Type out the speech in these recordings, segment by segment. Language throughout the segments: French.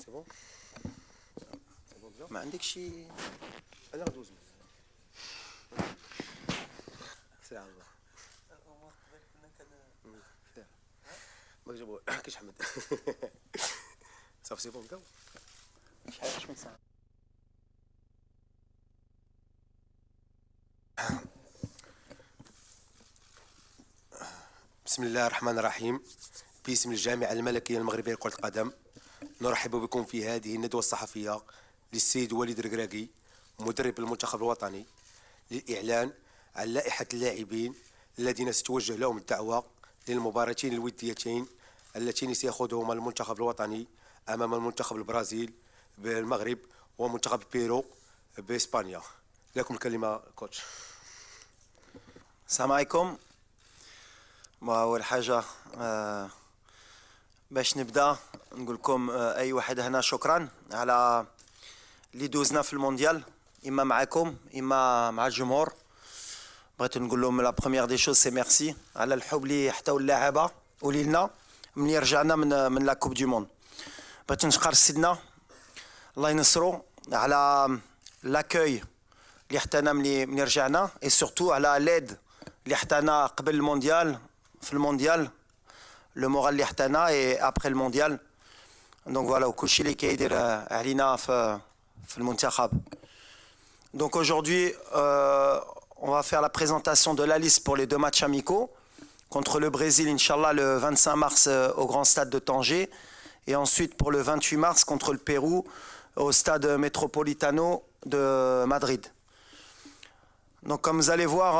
سي بون ما عندك شي انا غدوز ساعه الله ما جابوه كاش حمد صافي سي بون نبداو شحال من ساعه بسم الله الرحمن الرحيم. باسم الجامعة الملكية المغربية لكرة القدم نرحب بكم في هذه الندوة الصحفية للسيد وليد الركراكي مدرب المنتخب الوطني للإعلان عن لائحة اللاعبين الذين ستوجه لهم الدعوة للمباراتين الوديتين اللتين سيخوضهما المنتخب الوطني أمام المنتخب البرازيل بالمغرب ومنتخب بيرو بإسبانيا. لكم الكلمة كوتش. السلام عليكم. أول حاجة باش نبدا نقول لكم اي واحد هنا شكرا على اللي دوزنا في المونديال، اما معكم اما مع الجمهور. بغيت نقول لهم لا بروميير دي شوز سي ميرسي على الحب اللي حتاو اللاعبه ولينا ملي رجعنا من لا كوب دو موند. بغيت نشكر سيدنا الله ينصرو على لاكوي اللي حتانا ملي رجعنا، اي سورتو على ليد اللي حتانا قبل المونديال في المونديال، لو مورال اللي حتانا اي ابري المونديال. دونك فوالا وكلشي اللي كيدير علينا في المنتخب. Donc aujourd'hui, on va faire la présentation de la liste pour les deux matchs amicaux contre le Brésil, Inch'Allah, le 25 mars au Grand Stade de Tanger, et ensuite pour le 28 mars contre le Pérou au Stade Metropolitano de Madrid. Donc comme vous allez voir,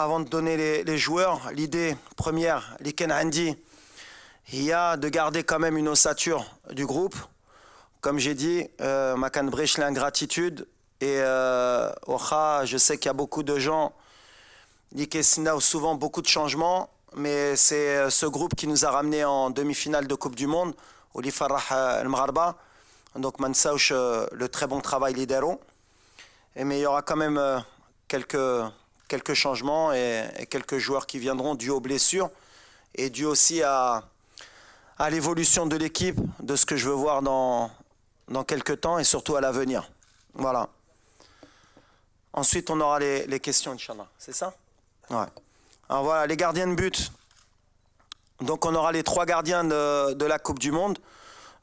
avant de donner les joueurs, l'idée première, l'Iken Andi, il y a de garder quand même une ossature du groupe. Comme j'ai dit, Makan Brech l'ingratitude. Et Ocha, je sais qu'il y a beaucoup de gens, Nikesina, souvent beaucoup de changements, mais c'est ce groupe qui nous a ramenés en demi-finale de Coupe du Monde, Oli Farah El-Mgharba. Donc Mansauch, le très bon travail lidero. Mais il y aura quand même quelques changements et quelques joueurs qui viendront dû aux blessures et dû aussi à l'évolution de l'équipe, de ce que je veux voir dans quelques temps et surtout à l'avenir. Voilà. Ensuite, on aura les questions, Inch'Allah. C'est ça? Ouais. Alors voilà, les gardiens de but. Donc on aura les trois gardiens de la Coupe du Monde.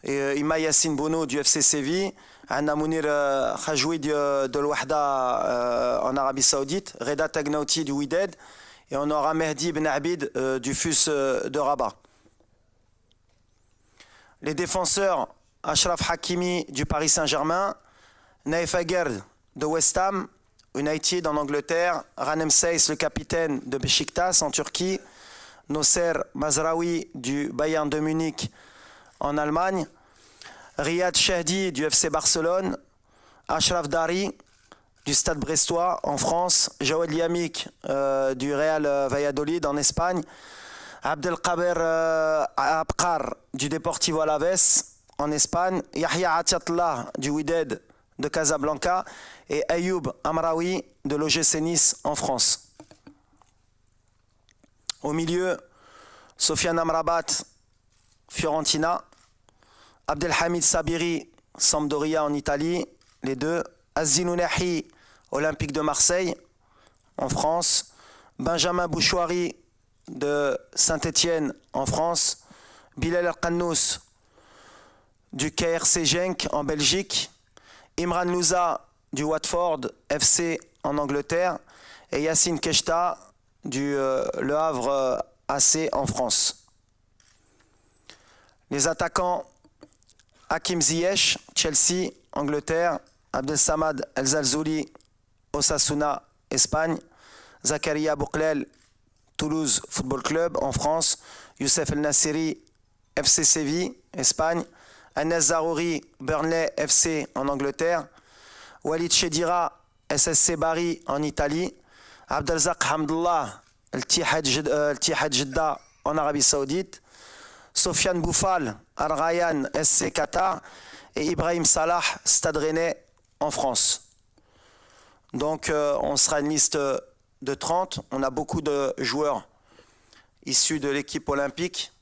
Et Ima Yassine Bono du FC Séville, Anna Mounir Khajoui de l'Ouahda en Arabie Saoudite, Reda Tagnauti du Wydad, et on aura Mehdi Ben Abid du FUS de Rabat. Les défenseurs, Achraf Hakimi du Paris Saint-Germain, Naif Aguerd de West Ham United en Angleterre, Ranem Seyss, le capitaine de Beşiktaş en Turquie, Nosser Mazraoui du Bayern de Munich en Allemagne, Riyad Chehdi du FC Barcelone, Achraf Dari du Stade Brestois en France, Jawed Liamik du Real Valladolid en Espagne, Abdelkader Abkar du Deportivo Alaves en Espagne, Yahya Atiatullah du Wydad de Casablanca et Ayoub Amraoui de l'OGC Nice en France. Au milieu, Sofiane Amrabat, Fiorentina, Abdelhamid Sabiri, Sampdoria en Italie, les deux, Azinou Nahi, Olympique de Marseille en France, Benjamin Bouchouari de Saint-Étienne en France, Bilal El-Qannous du KRC Genk en Belgique, Imran Louza du Watford FC en Angleterre et Yassine Keshta du Le Havre AC en France. Les attaquants, Hakim Ziyech, Chelsea, Angleterre, Abdel Samad El Zalzouli, Osasuna, Espagne, Zakaria Bouklel, Toulouse Football Club en France, Youssef El Nassiri, FC Séville, Espagne, Anes Zarouri, Burnley FC en Angleterre, Walid Chedira, SSC Bari en Italie, Abdelzak Hamdullah, El Tihad Jeddah en Arabie Saoudite, Sofiane Boufal, Al Rayyan SC Qatar et Ibrahim Salah, Stade Rennais en France. Donc on sera une liste de 30. On a beaucoup de joueurs issus de l'équipe olympique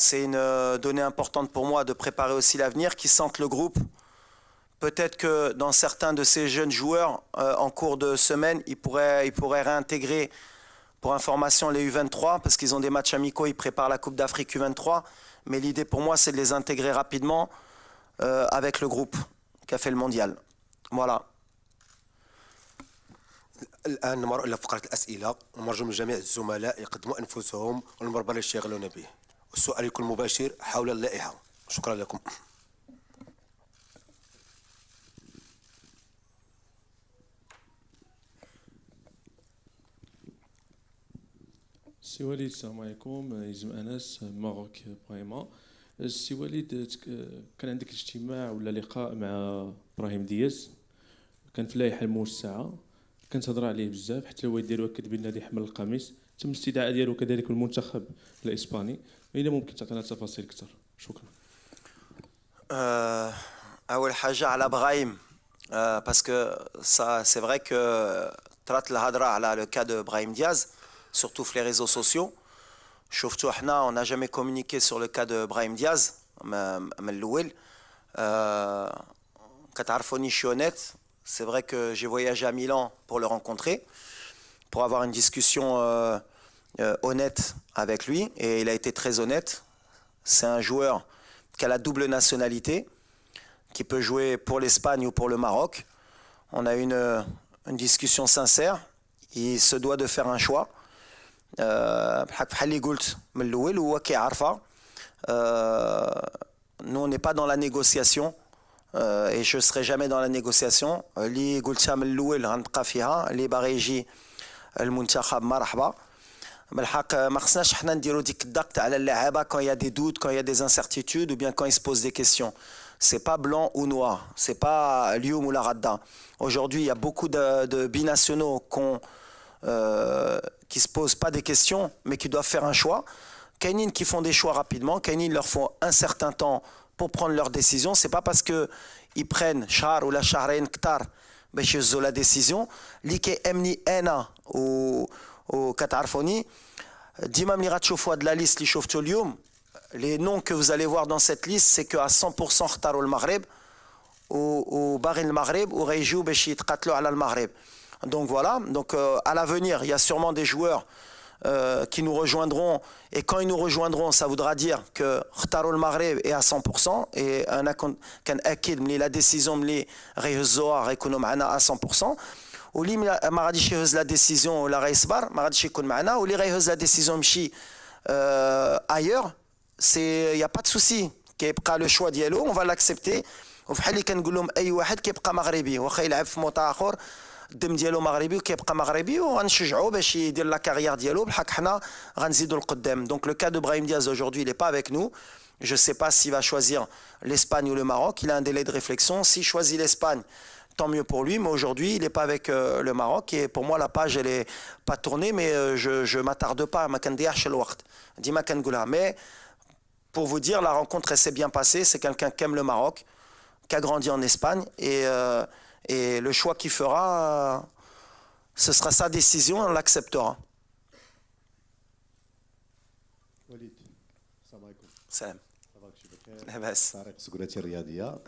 c'est une donnée importante pour moi de préparer aussi l'avenir, qu'ils sentent le groupe. Peut-être que dans certains de ces jeunes joueurs, en cours de semaine, ils pourraient réintégrer, pour information, les U23, parce qu'ils ont des matchs amicaux, ils préparent la Coupe d'Afrique U23. Mais l'idée pour moi, c'est de les intégrer rapidement avec le groupe qui a fait le mondial. Voilà. الآن نمر إلى فقرة الأسئلة ونرجو من جميع الزملاء يقدموا أنفسهم والمربع اللي يشتغلون به والسؤال يكون مباشر حول اللائحة. شكرا لكم. سي وليد السلام عليكم يزم انس ماروك بريما. سي وليد كان عندك اجتماع ولا لقاء مع ابراهيم دياز، كان في اللائحه الموسعه، كان تهضر عليه بزاف، حتى الوالد ديالو اكد بان هذه حمل القميص، تم الاستدعاء ديالو كذلك بالمنتخب الاسباني. الا ممكن تعطينا تفاصيل اكثر؟ شكرا. أول حاجة على إبراهيم parce que ça c'est vrai que طرات الهضرة على le cas de Brahim Diaz surtout sur les réseaux sociaux. شفتوا احنا on n'a jamais communiqué sur le cas de Brahim Diaz من الأول. كتعرفوني je suis honnête. C'est vrai que j'ai voyagé à Milan pour le rencontrer, pour avoir une discussion honnête avec lui, et il a été très honnête. C'est un joueur qui a la double nationalité, qui peut jouer pour l'Espagne ou pour le Maroc. On a eu une discussion sincère. Il se doit de faire un choix. Nous, on n'est pas dans la négociation. Et je ne serai jamais dans la négociation. اللي قلتها من الأول غنبقى فيها اللي باغي يجي المنتخب مرحبا. بالحق ما خصناش حنا نديرو ديك الضغط على اللاعبة quand il y a des doutes, quand il y a des incertitudes ou bien quand ils se posent des questions. C'est pas blanc ou noir, c'est pas اليوم ولا غدا. Aujourd'hui, il y a beaucoup de binationaux qui se posent pas des questions mais qui doivent faire un choix. كاينين qui font des choix rapidement, كاينين leur faut un certain temps pour prendre leur décision. C'est pas parce que ils prennent شهر ولا شهرين كتار باش يهزوا la décision اللي كيأمني انا وكتعرفوني ديما ملي غتشوفوا هاد لا ليست اللي شفتوا اليوم. Les noms que vous allez voir dans cette liste, c'est que à 100% اختاروا المغرب وباغيين المغرب وغيجيو باش يتقاتلوا على المغرب. Donc voilà, donc à l'avenir, il y a sûrement des joueurs qui nous rejoindront, et quand ils nous rejoindront, ça voudra dire que اختاروا المغرب est à 100% et انا كان اكيد ملي la décision ملي غيهزوها غيكونوا معنا à 100%. واللي ما غاديش يهز لا ديسيزيون ولا غيصبر ما غاديش يكون معنا، واللي غيهز لا ديسيزيون يمشي ailleurs. Il y a pas de souci, كيبقى لو شوا ديالو on va l'accepter. وفحال اللي كنقول لهم اي واحد كيبقى مغربي واخا يلعب في موطا اخر الدم ديالو مغربي وكيبقى مغربي وغنشجعوه باش يدير لا كارير ديالو بحال حنا غنزيدوا القدام. Donc le cas de Brahim Diaz aujourd'hui, il est pas avec nous. Je sais pas s'il va choisir l'Espagne ou le Maroc, il a un délai de réflexion. S'il choisit l'Espagne, tant mieux pour lui, mais aujourd'hui il n'est pas avec le Maroc, et pour moi la page elle est pas tournée, mais je m'attarde pas, mais pour vous dire, la rencontre elle s'est bien passée. C'est quelqu'un qui aime le Maroc, qui a grandi en Espagne, et le choix qu'il fera, ce sera sa décision, on l'acceptera. وليد السلام عليكم. سلام. صباحك بخير. لاباس. طارق سكرتير الرياضيه.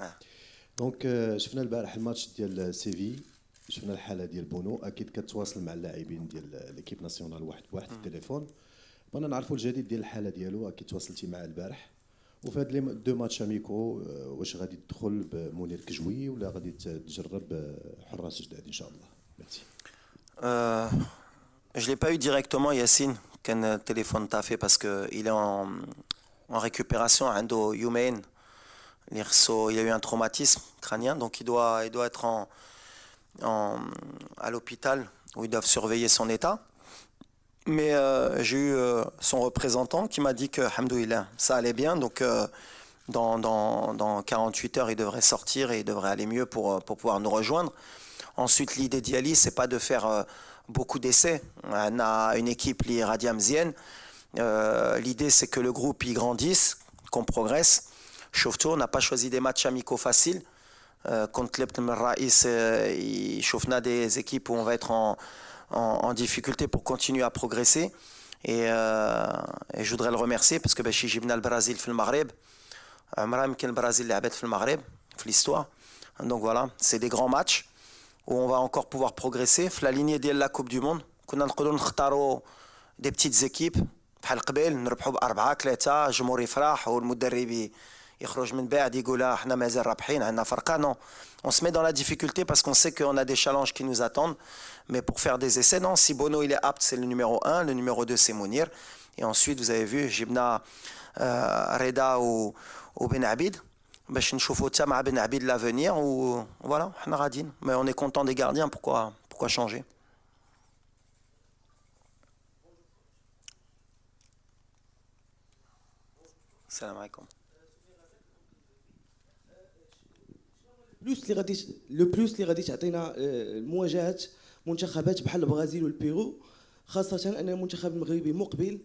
دونك شفنا البارح الماتش ديال سيفي، شفنا الحاله ديال بونو، اكيد كتواصل مع اللاعبين ديال ليكيب ناسيونال واحد بواحد في التليفون. بغينا نعرفوا الجديد ديال الحاله ديالو، اكيد تواصلتي معاه البارح. وفي هاد لي دو ماتش اميكو واش غادي تدخل بمنير كجوي ولا غادي تجرب حراس جداد ان شاء الله؟ ميرسي. Je l'ai pas eu directement, Yacine, qu'un téléphone t'a fait parce qu'il est en récupération, عنده يومين. Il a eu un traumatisme crânien, donc il doit être à l'hôpital où ils doivent surveiller son état. Mais j'ai eu son représentant qui m'a dit que, alhamdoulilah, ça allait bien. Donc dans 48 heures, il devrait sortir et il devrait aller mieux pour pouvoir nous rejoindre. Ensuite, l'idée d'Yali, c'est pas de faire beaucoup d'essais. On a une équipe, li Radiamzienne. L'idée, c'est que le groupe y grandisse, qu'on progresse. Chauvetot, on n'a pas choisi des matchs amicaux faciles. Contre l'Ebn Raïs, il chauffe des équipes où on va être en difficulté pour continuer à progresser. et je voudrais le remercier parce que باش يجيبنا البرازيل في المغرب عمرها يمكن البرازيل لعبت في المغرب في l'histoire. Donc voilà, c'est des grands matchs où on va encore pouvoir progresser. في la lignée ديال la Coupe du Monde كنا نقدروا نختاروا des petites équipes بحال قبل نربحوا ب4-3 جمهور يفرح والمدرب يخرج من بعد يقول احنا مازال رابحين عندنا فرقه. Non, on se met dans la difficulté parce qu'on sait qu'on a des challenges qui nous attendent, mais pour faire des essais, non, si Bono il est apte, c'est le numéro 1, le numéro 2 c'est Mounir, et ensuite vous avez vu جبنا Reda ou Ben Abid باش نشوفوا حتى مع Ben Abid l'avenir ou voilà, احنا غاديين, mais on est content des gardiens, pourquoi changer. السلام عليكم. بلوس اللي غادي تعطينا المواجهات منتخبات بحال البرازيل والبيرو، خاصة أن المنتخب المغربي مقبل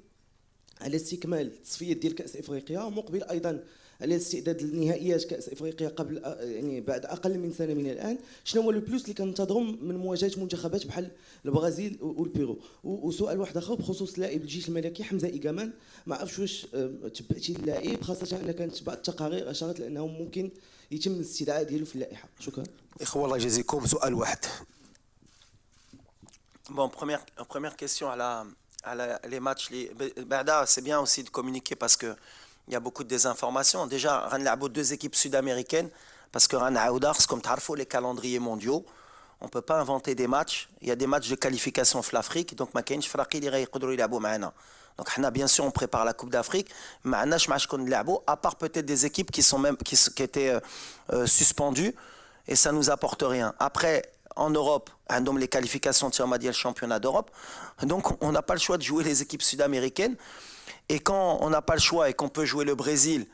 على استكمال التصفيات ديال كأس إفريقيا، ومقبل أيضا على الاستعداد لنهائيات كأس إفريقيا قبل يعني بعد أقل من سنة من الآن. شنو هو البلوس اللي كننتظروا من مواجهة منتخبات بحال البرازيل والبيرو؟ وسؤال واحد آخر بخصوص لاعب الجيش الملكي حمزة إيغامان، ما عرفتش واش تبعتي اللاعب، خاصة أن كانت بعض التقارير أشارت لأنه ممكن يتم الاستدعاء ديالو في اللائحة. شكرا. إخوة الله يجازيكم، سؤال واحد. Bon, première question les matchs. Berda, c'est bien aussi de communiquer parce qu'il y a beaucoup de désinformations. Déjà, on a deux équipes sud-américaines parce que comme tu sais, les calendriers mondiaux, on ne peut pas inventer des matchs. Il y a des matchs de qualification pour l'Afrique, donc donc bien sûr on prépare la Coupe d'Afrique, mais à part peut-être des équipes qui étaient suspendues, et ça nous apporte rien. Après, en Europe, les qualifications de le championnat d'Europe, donc on n'a pas le choix de jouer les équipes sud-américaines. Et quand on n'a pas le choix et qu'on peut jouer le Brésil,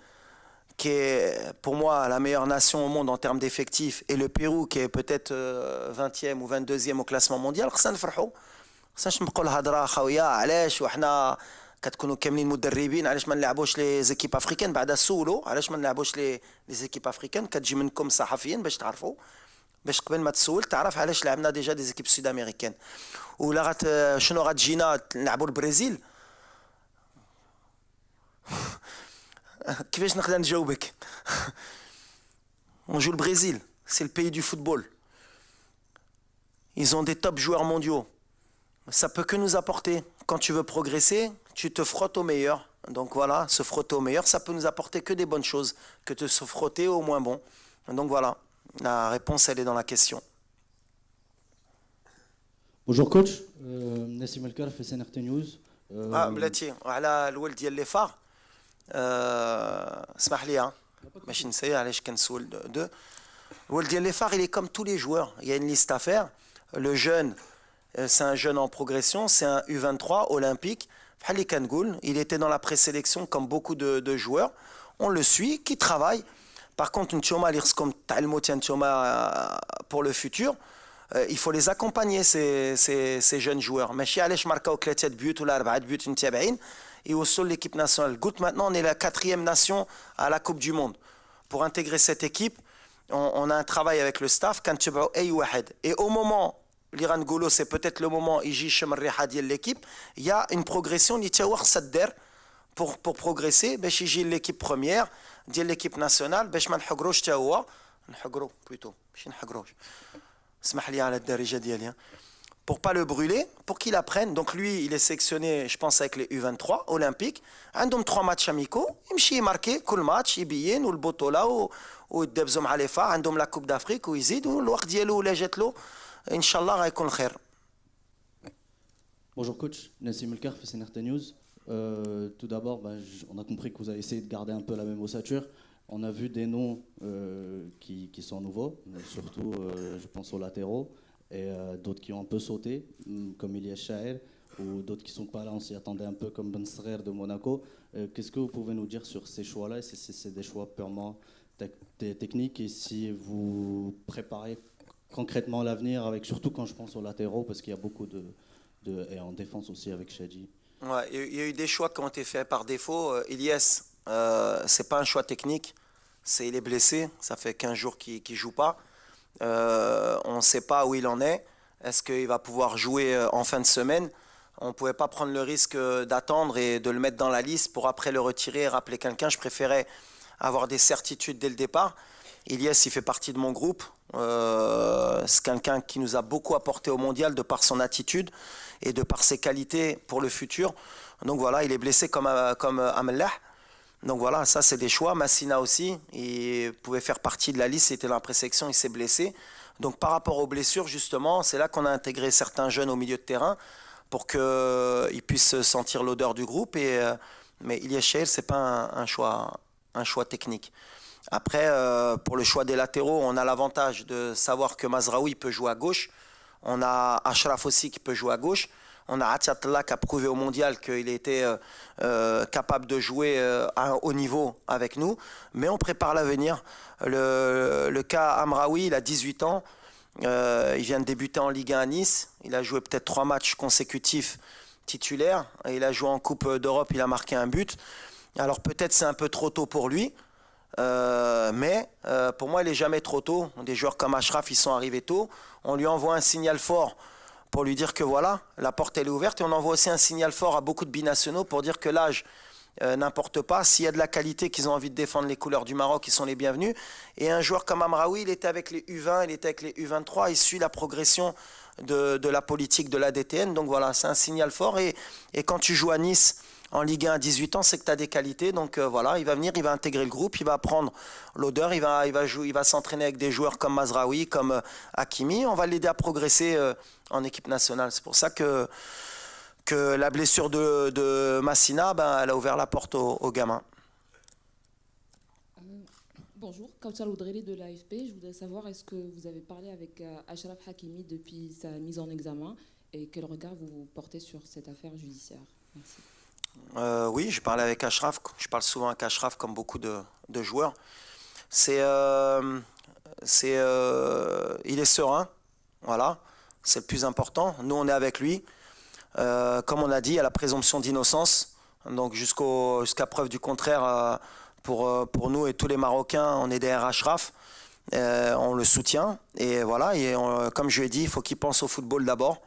qui est pour moi la meilleure nation au monde en termes d'effectifs, et le Pérou qui est peut-être 20e ou 22e au classement mondial, خصنا نفرحوا. خصناش نبقوا الهضره خويا علاش وحنا كتكونوا كاملين مدربين علاش ما نلعبوش لي زيكيب افريكان، بعدا سولوا علاش ما نلعبوش لي زيكيب افريكان، كتجي منكم صحفيين باش تعرفوا، باش قبل ما تسول تعرف علاش لعبنا ديجا دي زيكيب سود امريكان. ولا شنو غتجينا نلعبوا البرازيل؟ كيفاش نقدر نجاوبك؟ On joue le Brésil, c'est le pays du football. Ils ont des top joueurs mondiaux. Ça peut que nous apporter. Quand tu veux progresser, tu te frottes au meilleur. Donc voilà, se frotter au meilleur, ça peut nous apporter que des bonnes choses, que de se frotter au moins bon. Donc voilà, la réponse elle est dans la question. Bonjour coach, Nassim Elkar fait SNRT News. بلاتي على الولد ديال لي فار اسمح لي ماشي نسى علاش كنسول دو الولد ديال لي فار il est comme tous les joueurs, il y a une liste à faire. Le jeune, c'est un jeune en progression, c'est un U23 olympique. Il était dans la présélection comme beaucoup de joueurs. On le suit, qui travaille. Par contre, pour le futur, il faut les accompagner, ces jeunes joueurs. Et au sol l'équipe nationale. Maintenant, on est la 4e nation à la Coupe du Monde. Pour intégrer cette équipe, on a un travail avec le staff. Et au moment l'Iran Golo, c'est peut-être le moment l'équipe. Il y a une progression pour progresser. L'équipe première, l'équipe nationale, pour pas le brûler, pour qu'il apprenne. Donc lui, il est sélectionné, je pense, avec les U23 olympiques. عندهم 3 matchs amicaux. يمشي يماركي كل ماتش يبين والبطولة ويدبزوا مع لي فا. عندهم la Coupe d'Afrique ويزيد والوقت ديالو ولا جات له Inch'Allah, غيكون خير. Bonjour coach, Nassim Elkar fait SNRT News. Tout d'abord, on a compris que vous avez essayé de garder un peu la même ossature. On a vu des noms qui sont nouveaux, surtout je pense aux latéraux, et d'autres qui ont un peu sauté, comme Ilyas Chaher, ou d'autres qui ne sont pas là, on s'y attendait un peu, comme Ben Srer de Monaco. Qu'est-ce que vous pouvez nous dire sur ces choix-là, et si c'est des choix purement techniques, et si vous préparez concrètement l'avenir, avec surtout quand je pense aux latéraux, parce qu'il y a beaucoup et en défense aussi avec Shadji. Ouais, il y a eu des choix qui ont été faits par défaut. Ilyes, c'est pas un choix technique, il est blessé, ça fait 15 jours qu'il ne joue pas. On ne sait pas où il en est. Est-ce qu'il va pouvoir jouer en fin de semaine? On ne pouvait pas prendre le risque d'attendre et de le mettre dans la liste pour après le retirer et rappeler quelqu'un. Je préférais avoir des certitudes dès le départ. Ilyes, il fait partie de mon groupe. C'est quelqu'un qui nous a beaucoup apporté au mondial de par son attitude et de par ses qualités pour le futur. Donc voilà, il est blessé comme Amellah. Donc voilà, ça c'est des choix. Massina aussi, il pouvait faire partie de la liste, il était dans la présélection, il s'est blessé. Donc par rapport aux blessures, justement, c'est là qu'on a intégré certains jeunes au milieu de terrain pour qu'ils puissent sentir l'odeur du groupe. Mais Ilyes Chaïr, ce n'est pas un choix technique. Après, pour le choix des latéraux, on a l'avantage de savoir que Mazraoui peut jouer à gauche. On a Ashraf aussi qui peut jouer à gauche. On a Atiatullah qui a prouvé au mondial qu'il était capable de jouer à un haut niveau avec nous. Mais on prépare l'avenir. Le cas Amraoui, il a 18 ans. Il vient de débuter en Ligue 1 à Nice. Il a joué peut-être 3 matchs consécutifs titulaires. Et il a joué en Coupe d'Europe, il a marqué un but. Alors peut-être c'est un peu trop tôt pour lui. Mais pour moi, il n'est jamais trop tôt. Des joueurs comme Ashraf, ils sont arrivés tôt. On lui envoie un signal fort pour lui dire que voilà, la porte elle est ouverte. Et on envoie aussi un signal fort à beaucoup de binationaux pour dire que l'âge n'importe pas. S'il y a de la qualité, qu'ils ont envie de défendre les couleurs du Maroc, ils sont les bienvenus. Et un joueur comme Amraoui, il était avec les U20, il était avec les U23. Il suit la progression de la politique de la DTN. Donc voilà, c'est un signal fort. Et quand tu joues à Nice en Ligue 1 à 18 ans, c'est que tu as des qualités. Donc voilà, il va venir, il va intégrer le groupe, il va apprendre l'odeur, il va s'entraîner avec des joueurs comme Mazraoui, comme Hakimi. On va l'aider à progresser en équipe nationale. C'est pour ça que la blessure de Massina, elle a ouvert la porte aux gamins. Bonjour, Kautar Oudreli de l'AFP. Je voudrais savoir, est-ce que vous avez parlé avec Achraf Hakimi depuis sa mise en examen et quel regard vous portez sur cette affaire judiciaire? Merci. Oui, je parle avec Achraf. Je parle souvent avec Achraf comme beaucoup de joueurs. Il est serein, voilà, c'est le plus important. Nous, on est avec lui. Comme on a dit, à la présomption d'innocence. Donc jusqu'à preuve du contraire, pour nous et tous les Marocains, on est derrière Achraf. On le soutient. Et voilà, comme je lui ai dit, il faut qu'il pense au football d'abord.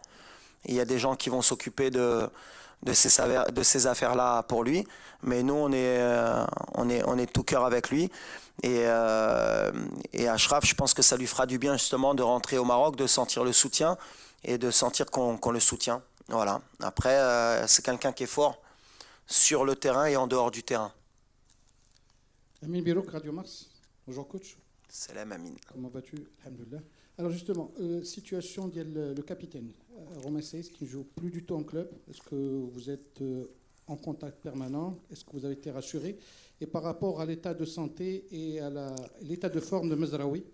Il y a des gens qui vont s'occuper de ces affaires-là pour lui. Mais nous, on est tout cœur avec lui. Et Achraf, je pense que ça lui fera du bien justement de rentrer au Maroc, de sentir le soutien et de sentir qu'on le soutient. Voilà. Après, c'est quelqu'un qui est fort sur le terrain et en dehors du terrain. Amin Birouk, Radio Mars. Bonjour coach. Salam Amin. Comment vas-tu? Alhamdoulilah. Alors justement, situation le capitaine, Romain Saïs, qui ne joue plus du tout en club. Est-ce que vous êtes en contact permanent? Est-ce que vous avez été rassuré? Et par rapport à l'état de santé et à l'état de forme de Mazraoui,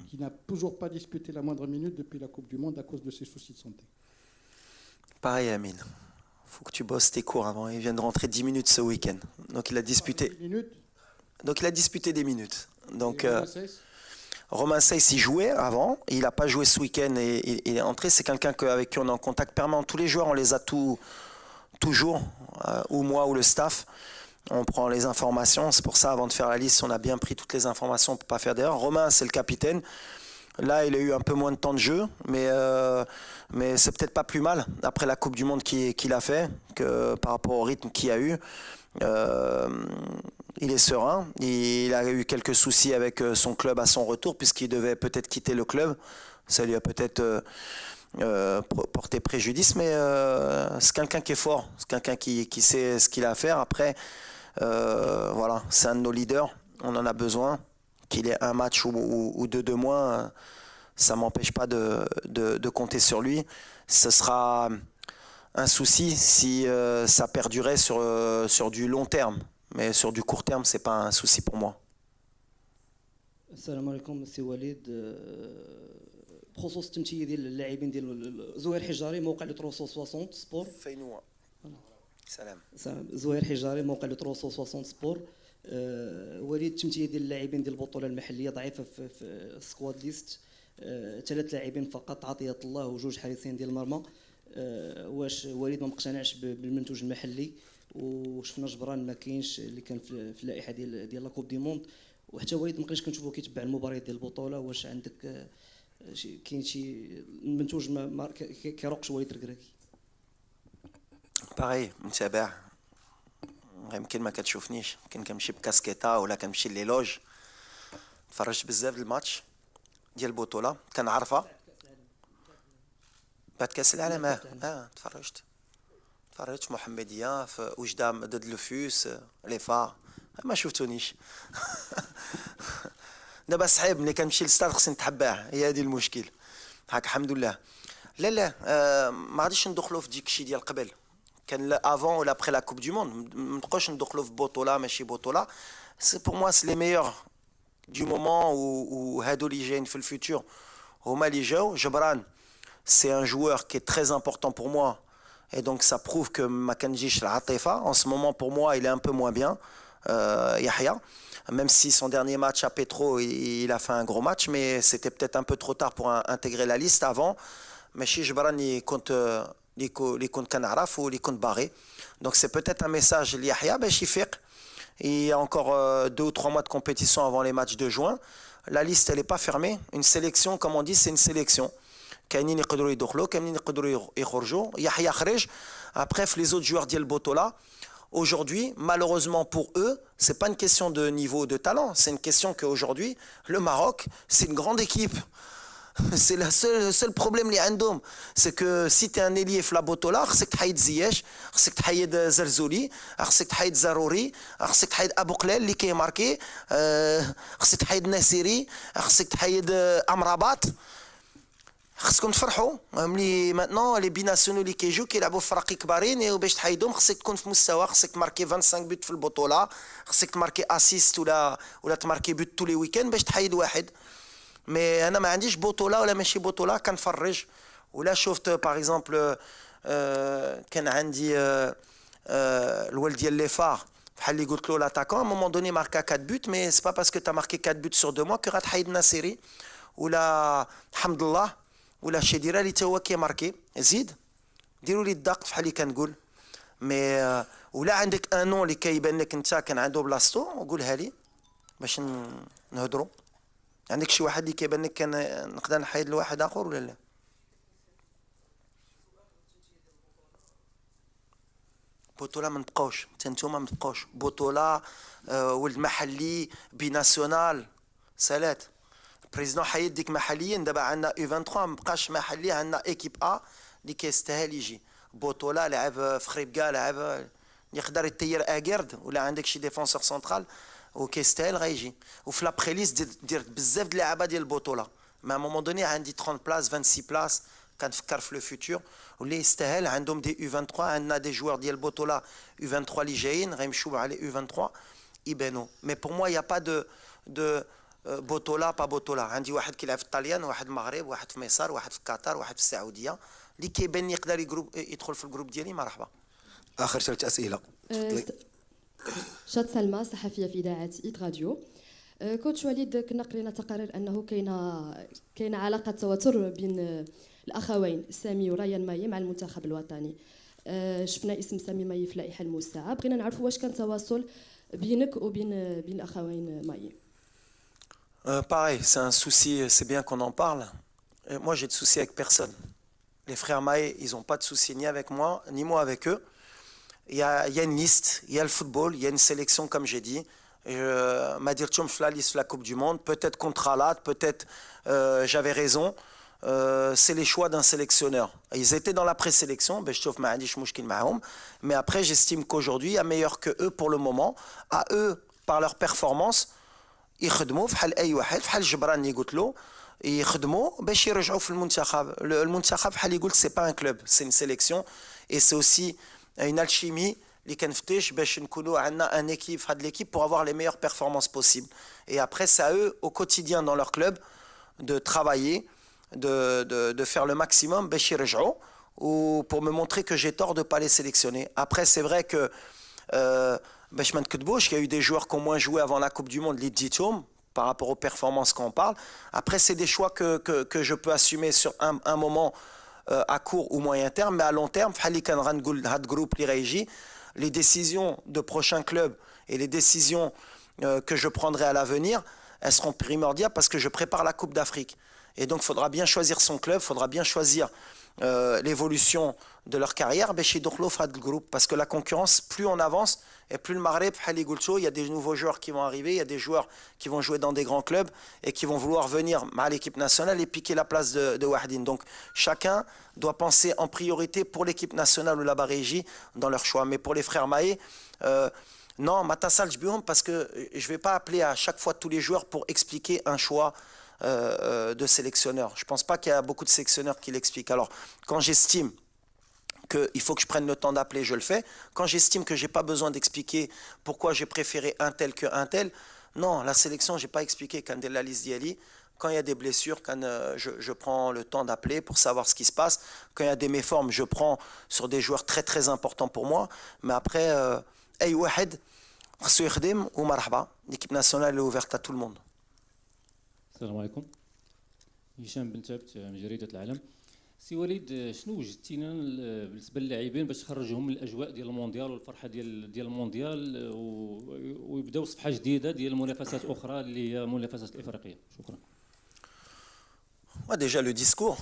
qui n'a toujours pas disputé la moindre minute depuis la Coupe du Monde à cause de ses soucis de santé. Pareil Amin. Il faut que tu bosses tes cours avant. Il vient de rentrer 10 minutes ce week-end. Donc il a disputé. 10 minutes. Donc il a disputé des minutes. Donc Romain Saïs, il jouait avant. Il n'a pas joué ce week-end et il est entré. C'est quelqu'un avec qui on est en contact permanent. Tous les joueurs, on les a toujours, ou moi ou le staff. On prend les informations. C'est pour ça, avant de faire la liste, on a bien pris toutes les informations pour ne pas faire d'erreur. Romain, c'est le capitaine. Là, il a eu un peu moins de temps de jeu, mais c'est peut-être pas plus mal après la Coupe du Monde qu'il a fait, que par rapport au rythme qu'il a eu. Il est serein. Il a eu quelques soucis avec son club à son retour, puisqu'il devait peut-être quitter le club. Ça lui a peut-être porté préjudice, mais c'est quelqu'un qui est fort. C'est quelqu'un qui sait ce qu'il a à faire. Après, voilà, c'est un de nos leaders. On en a besoin. Qu'il ait un match ou deux de moins, ça ne m'empêche pas de compter sur lui. Ce sera un souci si ça perdurait sur du long terme. Mais sur du court terme, ce n'est pas un souci pour moi. السلام عليكم سي وليد بخصوص التمثيليه ديال اللاعبين ديال زهير حجاري موقع لو 360 سبور فينوا سلام زهير حجاري موقع لو 360 سبور وليد التمثيليه ديال اللاعبين ديال البطوله المحليه ضعيفه في السكواد ليست 3 لاعبين فقط عطيه الله وجوج حارسين ديال المرمى واش وليد ما مقتنعش بالمنتوج المحلي وشفنا جبران ما كاينش اللي كان في اللائحه ديال لا كوب دي موند وحتى وليد ما بقيناش كنشوفو كيتبع المباريات ديال البطوله واش عندك كاين شي منتوج ما كيروقش وليد الكراكي باغي متابع يمكن ما كتشوفنيش يمكن كنمشي بكاسكيطه ولا كنمشي ليلوج تفرجت بزاف الماتش ديال البطوله كنعرفها بعد كاس العالم تفرجت في محمديه في وجده ضد لوفوس لي فار ما شفتونيش دابا صعيب ملي كنمشي للستاد خصني نتحباه هي هذه المشكل هاك الحمد لله لا ما غاديش ندخلوا في ديك الشيء ديال قبل كان لا افون ولا ابخي لا كوب دو موند ما نبقاوش ندخلوا في بطوله ماشي بطوله سي بور موا سي لي ميور دو مومون وهادو اللي جايين في الفيتور هما اللي جاو جبران c'est un joueur qui est très important pour moi et donc ça prouve que ma kanjish l'Atifa en ce moment pour moi il est un peu moins bien Yahya même si son dernier match à Petro il a fait un gros match mais c'était peut-être un peu trop tard pour intégrer la liste avant mais chez Jebran il compte Kanaraf ou il compte Barré donc c'est peut-être un message Yahya il y a encore 2 ou 3 mois de compétition avant les matchs de juin la liste elle n'est pas fermée une sélection comme on dit c'est une sélection كاينين يقدروا يدخلوا كاينين يقدروا يخرجوا يحيى خرج après les autres joueurs ديال Botola aujourd'hui malheureusement pour eux c'est pas une question de niveau de talent c'est une question qu'aujourd'hui le Maroc c'est une grande équipe c'est le seul problème اللي عندهم c'est que si tu es un ailier في la Botola خصك تحيد زياش خصك تحيد زرزولي خصك تحيد زروري خصك تحيد ابو قلال اللي كيماركي خصك تحيد ناسيري خصك تحيد امرابات خصكم تفرحوا ملي ماتنون لي بيناسيونو اللي كيجيو كيلعبوا في فرق كبارين وباش تحيدهم خصك تكون في مستوى خصك تماركي 25 بوت في البطوله خصك تماركي اسيست ولا تماركي بوت تو لي ويكاند باش تحيد واحد مي انا ما عنديش بطوله ولا ماشي بطوله كنفرج ولا شفت باغ اكزومبل كان عندي الولد ديال لي فار بحال اللي قلت له لاتاكون ا مومون دوني ماركا 4 بوت مي سي با باسكو تا ماركي 4 بوت سور 2 موا كو غتحيد ناصيري ولا حمد الله ولا شي ديرها اللي تا هو كيماركي زيد ديروا لي الدق بحال اللي كنقول مي ولا عندك ان نون اللي كيبان لك انت كان عنده بلاصتو قولها لي باش نهضروا عندك شي واحد اللي كيبان لك كان نقدر نحيد لواحد اخر ولا لا بطوله ما نبقاوش حتى نتوما ما تبقاوش بطوله ولد محلي بيناسيونال سالات البريزيدون حيد ديك محليا دابا عندنا U23 ما بقاش محلي عندنا ايكيب ا اللي كيستاهل يجي بطوله لعب في خريبكا لعب يقدر يطير اكيرد ولا عندك شي ديفونسور سنترال وكيستاهل غيجي وفي لابريليس دير بزاف د اللعابه ديال البطوله ما مومون دوني عندي 30 بلاص 26 بلاص كنفكر في لو فيتور واللي يستاهل عندهم دي U23 عندنا دي جوار ديال البطوله U23 اللي جايين غيمشيو على U23 يبانوا مي بور موا يا با دو بطوله با بطوله عندي واحد كيلعب في الطليان واحد المغرب واحد في مصر واحد في قطر واحد في السعوديه اللي كيبان يقدر يدخل في الجروب ديالي مرحبا اخر 3 اسئله شاد سلمى صحفيه في اذاعه ايت راديو كوتش وليد كنا قرينا تقارير انه كاينه علاقه تواتر بين الاخوين سامي وريان ماي مع المنتخب الوطني شفنا اسم سامي ماي في اللائحه الموسعه بغينا نعرفوا واش كان تواصل بينك وبين الاخوين ماي Pareil, c'est un souci, c'est bien qu'on en parle. Et moi, j'ai de soucis avec personne. Les frères Maé, ils n'ont pas de soucis ni avec moi, ni moi avec eux. Il y a une liste, il y a le football, il y a une sélection, comme j'ai dit. Madir Tchoum la liste de la Coupe du Monde, peut-être contre Alat, peut-être j'avais raison. C'est les choix d'un sélectionneur. Ils étaient dans la présélection, mais après, j'estime qu'aujourd'hui, il y a meilleur que eux pour le moment. À eux, par leur performance, يخدموا بحال اي واحد بحال جبران اللي قلت له يخدموا باش يرجعوا في المنتخب بحال اللي قلت سي با ان كلوب سي ان سيليكسيون اي سي اوسي une alchimie اللي كنفتش باش نكونوا عندنا ان équipe في هاد l'équipe pour avoir les meilleures performances possibles et après c'est à eux au quotidien dans leur club de travailler de faire le maximum باش يرجعوا ou pour me montrer que j'ai tort de pas les sélectionner après c'est vrai que باش ما نكذبوش il y a eu des joueurs qui ont moins joué avant la Coupe du Monde les Ditoum par rapport aux performances qu'on parle après c'est des choix que je peux assumer sur un moment à court ou moyen terme mais à long terme بحال اللي كان غنقول هاد جروب اللي غيجي les décisions de prochains clubs et les décisions que je prendrai à l'avenir elles seront primordiales parce que je prépare la Coupe d'Afrique et donc il faudra bien choisir son club, il faudra bien choisir l'évolution de leur carrière, باش يدخلوا في هذا الجروب. Parce que la concurrence, plus on avance, et plus le Maghreb, il y a des nouveaux joueurs qui vont arriver, il y a des joueurs qui vont jouer dans des grands clubs et qui vont vouloir venir à l'équipe nationale et piquer la place de Wahidine. Donc chacun doit penser en priorité pour l'équipe nationale ou la Barégie dans leur choix. Mais pour les frères Maé, non, Matassal parce que je ne vais pas appeler à chaque fois tous les joueurs pour expliquer un choix de sélectionneur. Je ne pense pas qu'il y a beaucoup de sélectionneurs qui l'expliquent. Alors, quand j'estime qu'il faut que je prenne le temps d'appeler, je le fais. Quand j'estime que je n'ai pas besoin d'expliquer pourquoi j'ai préféré un tel qu'un tel, non, la sélection, je n'ai pas expliqué quand il y a la liste d'Yali. Quand il y a des blessures, quand je prends le temps d'appeler pour savoir ce qui se passe. Quand il y a des méformes, je prends sur des joueurs très très importants pour moi. Mais après, أي واحد خصو يخدم ومرحبا. L'équipe nationale est ouverte à tout le monde. السلام عليكم. هشام بن ثابت من جريدة العالم. سي وليد، شنو وجدتينا بالنسبة للاعبين باش تخرجهم من الأجواء ديال المونديال والفرحة ديال المونديال ويبداو صفحة جديدة ديال منافسات أخرى اللي هي منافسات الإفريقية؟ شكرا. Déjà le discours,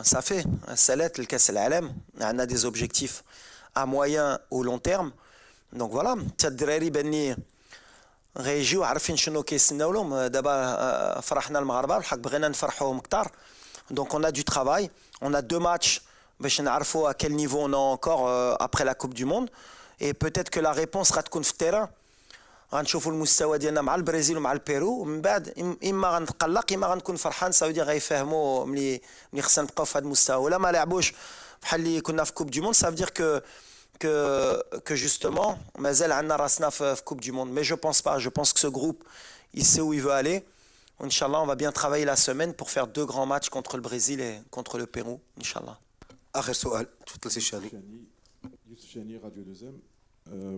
ça fait, Salet, le Kass al-Alam, on a des objectifs à moyen ou long terme. Donc voilà, الدراري بني غيجيو عارفين شنو كيستناو لهم. دابا فرحنا المغاربه بالحق بغينا نفرحوهم كثار. Donc on a du travail, on a 2 matchs باش نعرفوا à quel niveau on est encore après la Coupe du Monde, et peut-être que la réponse غتكون في التيران. غنشوفوا المستوى ديالنا مع البرازيل ومع البيرو، ومن بعد اما غنتقلق اما غنكون فرحان. ساودي غيفهموا ملي خصنا نبقاو في هذا المستوى، ولا ما لعبوش بحال اللي كنا في كوب دي موند. Ça veut dire que justement مازال عندنا راسنا في كوب دي موند. Mais je pense pas, je pense que ce groupe il sait où il veut aller. Inch'Allah, on va bien travailler la semaine pour faire 2 grands matchs contre le Brésil et contre le Pérou, Inch'Allah. اخر سؤال تفضل سي شاني. Youssef Chani, Radio 2M.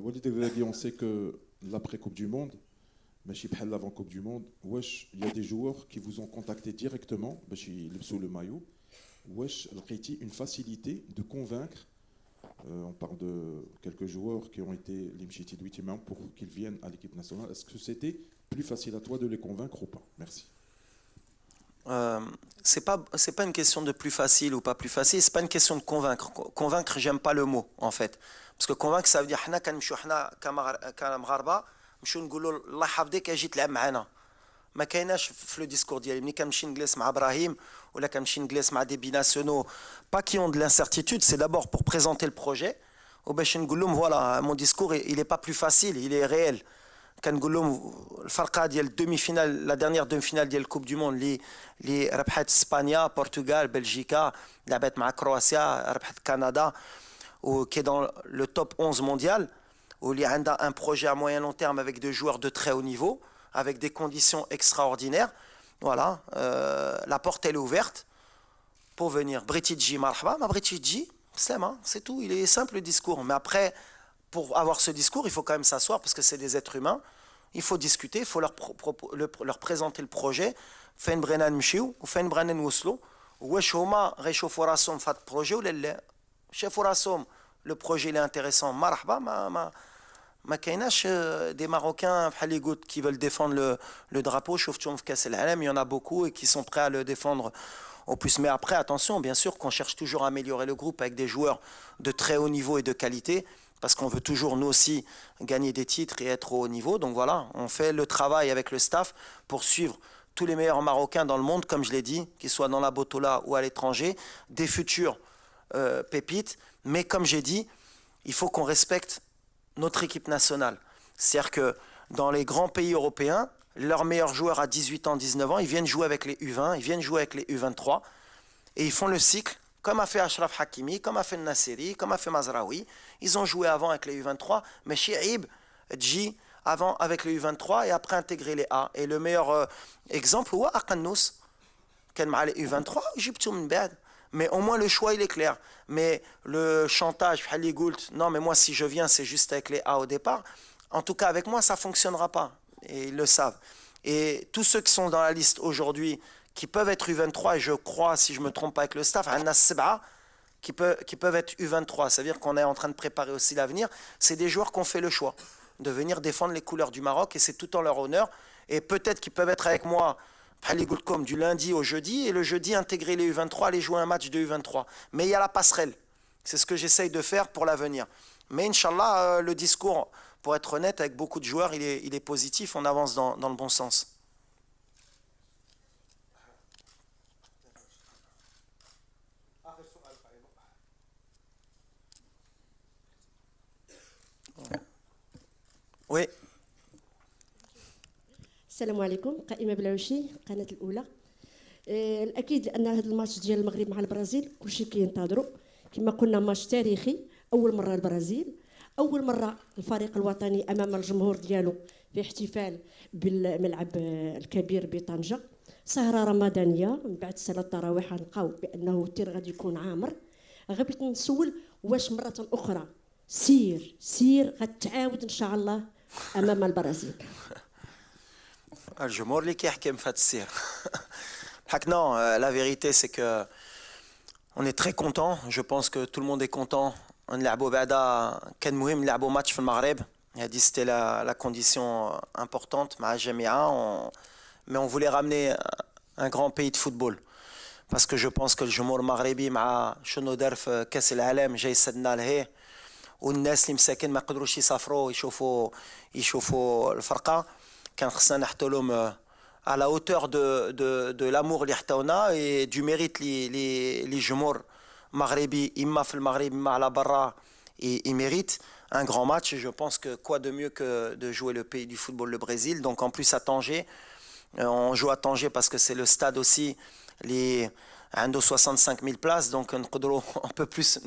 Walid Regragui, on sait que l'après-Coupe du Monde, ماشي بحال l'avant-Coupe du Monde, واش il y a des joueurs qui vous ont contacté directement باش يلبسوا le maillot. واش لقيتي une facilité de convaincre, on parle de quelques joueurs qui ont été les mchiti de pour qu'ils viennent à l'équipe nationale. Est-ce que c'était plus facile à toi de les convaincre ou pas? Merci. C'est pas une question de plus facile ou pas plus facile, c'est pas une question de convaincre. Convaincre, j'aime pas le mot en fait, parce que convaincre ça veut dire حنا كنمشيو حنا كمغاربه نمشيو نقولوا الله يحفظك اجي تلعب معنا. ما كايناش في لو ديسكور ديالي ملي كنمشي نجلس مع ابراهيم ولا كنمشي نجلس مع دي بيناسيونaux pas qui ont de l'incertitude, c'est d'abord pour présenter le projet وباش نقول لهم voilà mon discours il est pas plus facile, il est réel. كنقول لهم الفرقه ديال الدومي فينال، لا ديرنيير دومي فينال ديال الكوب دو موند اللي ربحت اسبانيا، برتغال، بلجيكا، لعبت مع كرواتيا، ربحت كندا، وكي دون لو توب 11 مونديال، واللي عندها ان بروجي à moyen long terme avec des joueurs de très haut niveau, avec des conditions extraordinaires. Voilà, la porte elle est ouverte pour venir. Bretidji marhaba, ma Bretidji, c'est tout, il est simple le discours. Mais après, pour avoir ce discours, il faut quand même s'asseoir parce que c'est des êtres humains. Il faut discuter, il faut leur présenter le projet. فين بغينا نمشيو وفين بغينا نوصلوا، واش هما غيشوفوا راسهم في هذا البروجي ولا لا. شافوا راسهم لو بروجي اللي انتريسون مرحبا. ما كايناش des Marocains بحال اللي قلت qui veulent défendre le drapeau. شفتهم في كاس العالم, il y en a beaucoup et qui sont prêts à le défendre au plus. Mais après, attention, bien sûr qu'on cherche toujours à améliorer le groupe avec des joueurs de très haut niveau et de qualité, parce qu'on veut toujours nous aussi gagner des titres et être au haut niveau. Donc voilà, on fait le travail avec le staff pour suivre tous les meilleurs Marocains dans le monde, comme je l'ai dit, qu'ils soient dans la Botola ou à l'étranger, des futurs pépites. Mais comme j'ai dit, il faut qu'on respecte notre équipe nationale. C'est-à-dire que dans les grands pays européens, leurs meilleurs joueurs à 18 ans, 19 ans, ils viennent jouer avec les U20, ils viennent jouer avec les U23, et ils font le cycle, comme a fait Achraf Hakimi, comme a fait Nasseri, comme a fait Mazraoui. Ils ont joué avant avec les U23, mais Chiib, Dji, avant avec les U23 et après intégrer les A. Et le meilleur exemple, c'est Akannous, qui est avec les U23, Egypte min ba'd. Mais au moins le choix il est clair. Mais le chantage, non mais moi si je viens c'est juste avec les A au départ. En tout cas avec moi ça ne fonctionnera pas. Et ils le savent. Et tous ceux qui sont dans la liste aujourd'hui, qui peuvent être U23, et je crois, si je ne me trompe pas avec le staff, il y en a 7 qui peuvent être U23. Ça veut dire qu'on est en train de préparer aussi l'avenir. C'est des joueurs qui ont fait le choix de venir défendre les couleurs du Maroc, et c'est tout en leur honneur. Et peut-être qu'ils peuvent être avec moi du lundi au jeudi, et le jeudi intégrer les U23, aller jouer un match de U23. Mais il y a la passerelle. C'est ce que j'essaye de faire pour l'avenir. Mais Inch'Allah, le discours, pour être honnête, avec beaucoup de joueurs, il est positif, on avance dans le bon sens. Oui. السلام عليكم. قائمه بلعوشي القناه الاولى. الاكيد ان هذا الماتش ديال المغرب مع البرازيل كلشي كينتظروا كما قلنا ماتش تاريخي. اول مره البرازيل، اول مره الفريق الوطني امام الجمهور ديالو في احتفال بالملعب الكبير بطنجه. سهره رمضانيه من بعد صلاه التراويح غنلقاو بانه التير غادي يكون عامر. غير بغيت نسول واش مره اخرى سير غتعاود ان شاء الله امام البرازيل. الجمهور اللي كيحكم في هذا السير. Non, la vérité c'est que on est très content. Je pense que tout le monde est content. نلعبوا بعدا كان مهم نلعبوا ماتش في المغرب. هذه c'était la condition importante مع الجميع. Mais on voulait ramener un grand pays de football. Parce que je pense que الجمهور المغربي مع شنو دار في كاس العالم جاي سدنا لهيه. والناس اللي مساكن ما قدروش يسافروا يشوفوا الفرقه. كان خصنا نحطوا لهم à la hauteur de l'amour اللي حطونا et du mérite les جمهور مغربي إما في المغرب إما على برا ils méritent un grand match. Et je pense que quoi de mieux que de jouer le pays du football, le Brésil. Donc en plus à Tanger, on joue à Tanger parce que c'est le stade aussi les 65 000 places, donc on peut plus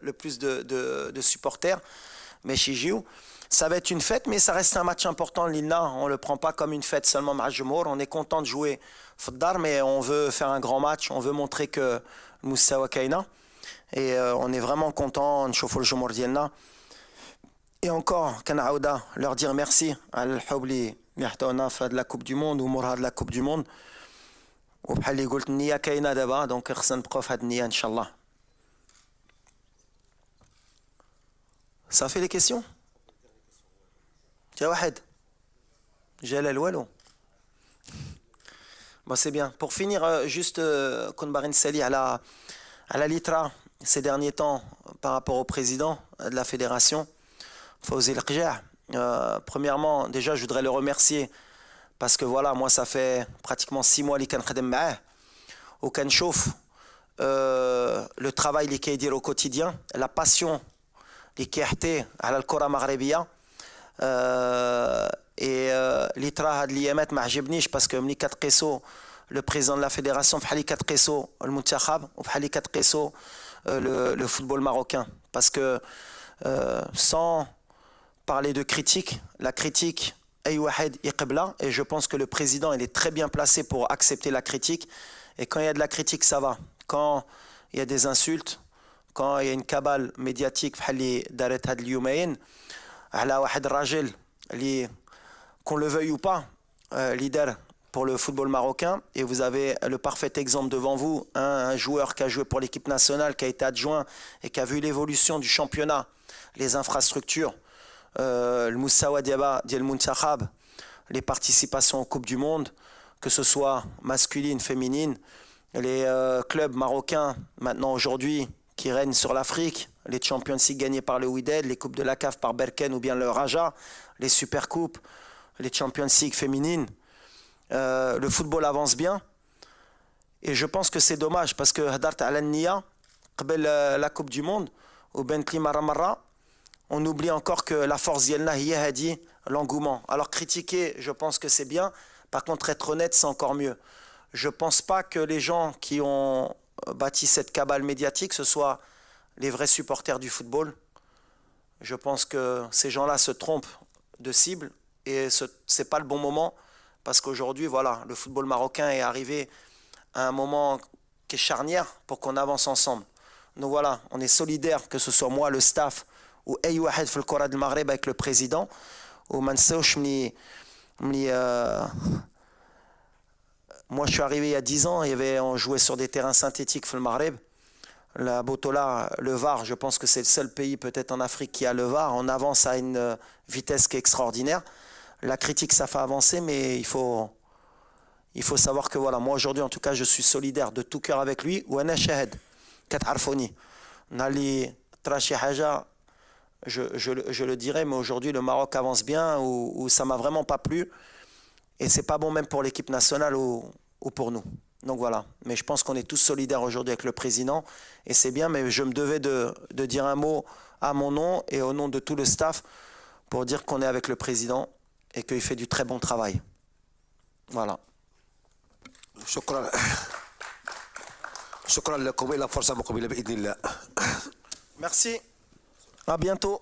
le plus de supporters. Mais chez Gio, ça va être une fête, mais ça reste un match important. L'Ilna, on le prend pas comme une fête seulement Majemour. On est content de jouer Foddar, mais on veut faire un grand match. On veut montrer que Moussawa Kaina. Et on est vraiment content de chauffer le Jumour Dielna. Et encore, Kanaouda, leur dire merci à l'Hobli Mihtona de la Coupe du Monde ou Mourad de la Coupe du Monde. وبحال اللي قلت النية كاينة دابا دونك خصنا نبقاو في هاد النية ان شاء الله. صافي لي كيسيون؟ جا واحد جلال والو. Bon, c'est bien. Pour finir, juste كون باغي نسالي على l'ITRA ces derniers temps par rapport au président de la fédération Fawzi El Qjah. Premièrement, déjà je voudrais le remercier parce que voilà, moi ça fait pratiquement 6 mois اللي كنخدم معاه وكنشوف le travail اللي كيدير au quotidien, la passion اللي كيحتي على الكرة المغربية. et l'ITRA هاد الايامات ما عجبنيش باسكو ملي كتقيسو le président de la fédération بحال اللي كتقيسو المنتخب وبحال اللي كتقيسو le football marocain, parce que sans parler de critique, la critique et je pense que le président il est très bien placé pour accepter la critique. Et quand il y a de la critique, ça va. Quand il y a des insultes, quand il y a une cabale médiatique qu'on le veuille ou pas, leader pour le football marocain, et vous avez le parfait exemple devant vous, un joueur qui a joué pour l'équipe nationale, qui a été adjoint et qui a vu l'évolution du championnat, les infrastructures, le Moussawa Diaba Diel Muntakhab, les participations aux Coupes du Monde, que ce soit masculine, féminine, les clubs marocains maintenant aujourd'hui qui règnent sur l'Afrique, les Champions League gagnés par le Wydad, les Coupes de la CAF par Berken ou bien le Raja, les Supercoupes, les Champions League féminines. Le football avance bien et je pense que c'est dommage parce que Hadart Al-Nia, la Coupe du Monde, au Bentley Maramara, on oublie encore que la force d'Yelna a dit l'engouement. Alors critiquer, je pense que c'est bien. Par contre, être honnête, c'est encore mieux. Je ne pense pas que les gens qui ont bâti cette cabale médiatique, ce soient les vrais supporters du football. Je pense que ces gens-là se trompent de cible et ce n'est pas le bon moment parce qu'aujourd'hui, voilà, le football marocain est arrivé à un moment qui est charnière pour qu'on avance ensemble. Donc voilà, on est solidaires, que ce soit moi, le staff, ou أي واحد في الكرة du Maghreb avec le président. وما نساوش moi je suis arrivé il y a 10 ans, on jouait sur des terrains synthétiques في المغرب. La Botola, le VAR, je pense que c'est le seul pays peut-être en Afrique qui a le VAR. On avance à une vitesse qui est extraordinaire. La critique, ça fait avancer, mais il faut il faut savoir que voilà, moi aujourd'hui en tout cas je suis solidaire de tout cœur avec lui. وانا شاهد كتعرفوني نالي طرا شي حاجه je le dirais, mais aujourd'hui le Maroc avance bien ou ça m'a vraiment pas plu et c'est pas bon même pour l'équipe nationale ou pour nous. Donc voilà, mais je pense qu'on est tous solidaires aujourd'hui avec le président et c'est bien, mais je me devais de dire un mot à mon nom et au nom de tout le staff pour dire qu'on est avec le président et qu'il fait du très bon travail. Voilà. شكرا شكرا لكم، الى فرصه مقبله باذن الله. Merci, à bientôt.